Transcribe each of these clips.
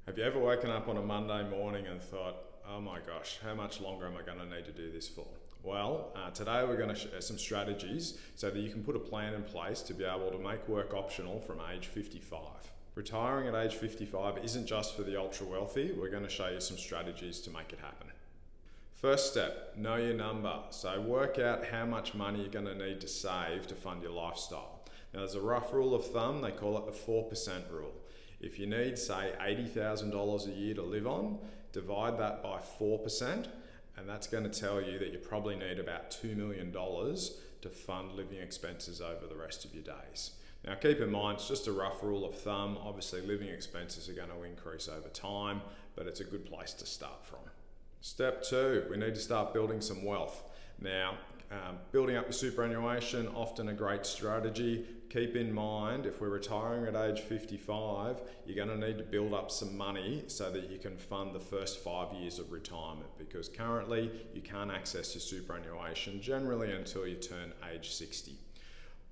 Have you ever woken up on a Monday morning and thought, oh my gosh, how much longer am I going to need to do this for? Well, today we're going to share some strategies so that you can put a plan in place to be able to make work optional from age 55. Retiring at age 55 isn't just for the ultra wealthy. We're going to show you some strategies to make it happen. First step, know your number. So work out how much money you're going to need to save to fund your lifestyle. Now there's a rough rule of thumb, they call it the 4% rule. If you need, say, $80,000 a year to live on, divide that by 4%, and that's going to tell you that you probably need about $2 million to fund living expenses over the rest of your days. Now keep in mind, it's just a rough rule of thumb. Obviously living expenses are going to increase over time, but it's a good place to start from. Step 2, we need to start building some wealth. Now, building up your superannuation, often a great strategy. Keep in mind, if we're retiring at age 55, you're going to need to build up some money so that you can fund the first 5 years of retirement, because currently you can't access your superannuation generally until you turn age 60.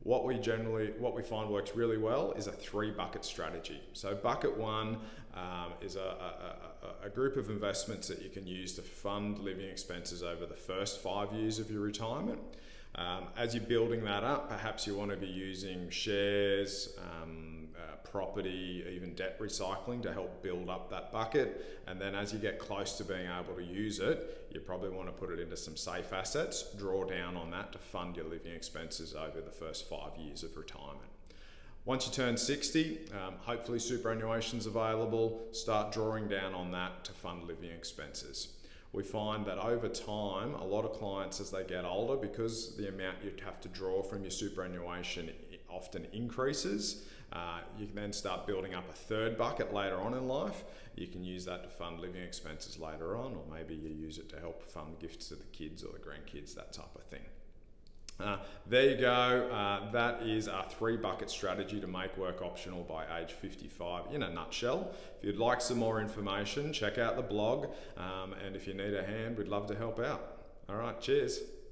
What we find works really well is a 3-bucket strategy. So bucket 1 is a group of investments that you can use to fund living expenses over the first 5 years of your retirement. As you're building that up, perhaps you want to be using shares, property, even debt recycling to help build up that bucket. And then as you get close to being able to use it, you probably want to put it into some safe assets, draw down on that to fund your living expenses over the first 5 years of retirement. Once you turn 60, hopefully superannuation's available, start drawing down on that to fund living expenses. We find that over time, a lot of clients as they get older, because the amount you'd have to draw from your superannuation often increases, you can then start building up a 3rd bucket later on in life. You can use that to fund living expenses later on, or maybe you use it to help fund gifts to the kids or the grandkids, that type of thing. There you go. That is our 3-bucket strategy to make work optional by age 55 in a nutshell. If you'd like some more information, check out the blog. And if you need a hand, we'd love to help out. All right, cheers.